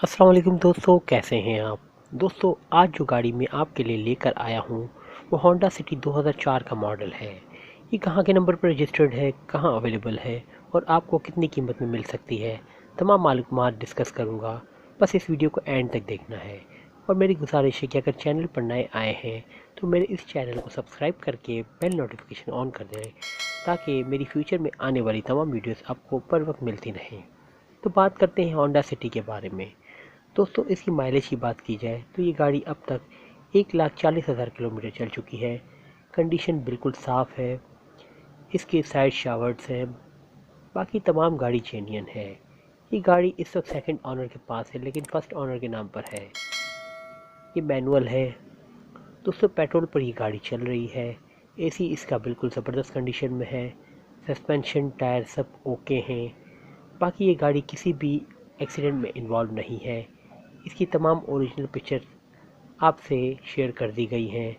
अस्सलाम वालेकुम दोस्तों, कैसे हैं आप। दोस्तों, आज जो गाड़ी मैं आपके लिए लेकर आया हूँ वो होंडा सिटी 2004 का मॉडल है। ये कहाँ के नंबर पर रजिस्टर्ड है, कहाँ अवेलेबल है और आपको कितनी कीमत में मिल सकती है, तमाम मालूमात डिस्कस करूँगा। बस इस वीडियो को एंड तक देखना है। और मेरी गुजारिश है कि अगर चैनल पर नए आए हैं तो मेरे इस चैनल को सब्सक्राइब करके बेल नोटिफिकेशन ऑन कर दें, ताकि मेरी फ्यूचर में आने वाली तमाम वीडियोस आपको पर वक्त मिलती रहें। तो बात करते हैं होंडा सिटी के बारे में। दोस्तों, इसकी माइलेज की बात की जाए तो ये गाड़ी अब तक 1,40,000 किलोमीटर चल चुकी है। कंडीशन बिल्कुल साफ़ है। इसके साइड शावर्स हैं। बाकी तमाम गाड़ी जेन्युइन है। ये गाड़ी इस वक्त सेकंड ऑनर के पास है, लेकिन फर्स्ट ऑनर के नाम पर है। ये मैनुअल है। दोस्तों, पेट्रोल पर ये गाड़ी चल रही है। एसी इसका बिल्कुल ज़बरदस्त कंडीशन में है। सस्पेंशन, टायर सब ओके हैं। बाकी ये गाड़ी किसी भी एक्सीडेंट में इन्वॉल्व नहीं है। इसकी तमाम ओरिजिनल पिक्चर आपसे शेयर कर दी गई हैं।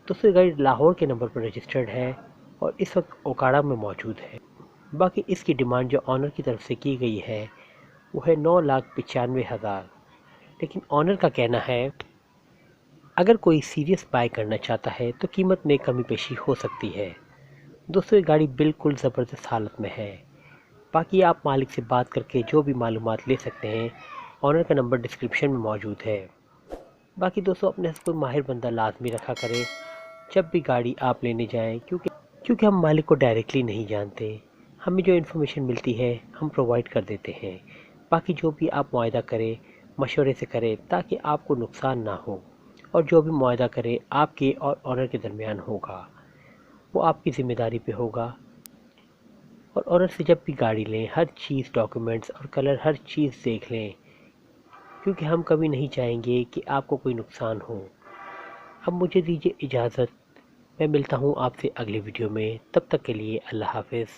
दोस्तों, ये गाड़ी लाहौर के नंबर पर रजिस्टर्ड है और इस वक्त ओकाड़ा में मौजूद है। बाकी इसकी डिमांड जो ऑनर की तरफ से की गई है वो है 9,95,000। लेकिन ऑनर का कहना है अगर कोई सीरियस बाय करना चाहता है तो कीमत में कमी पेशी हो सकती है। दोस्तों, ये गाड़ी बिल्कुल ज़बरदस्त हालत में है। बाकी आप मालिक से बात करके जो भी मालूमात ले सकते हैं। ऑनर का नंबर डिस्क्रिप्शन में मौजूद है। बाकी दोस्तों, अपने से कोई माहिर बंदा लाजमी रखा करें जब भी गाड़ी आप लेने जाएं, क्योंकि हम मालिक को डायरेक्टली नहीं जानते। हमें जो इन्फॉर्मेशन मिलती है हम प्रोवाइड कर देते हैं। बाकी जो भी आप मुआयदा करें मशवरे से करें, ताकि आपको नुकसान ना हो। और जो भी मुआयदा करें आपके और ऑनर के दरमियान होगा, वो आपकी ज़िम्मेदारी पे होगा। और ऑनर से जब भी गाड़ी लें हर चीज़, डॉक्यूमेंट्स और कलर, हर चीज़ देख लें, क्योंकि हम कभी नहीं चाहेंगे कि आपको कोई नुकसान हो। अब मुझे दीजिए इजाज़त। मैं मिलता हूँ आपसे अगली वीडियो में। तब तक के लिए अल्लाह हाफ़िज़।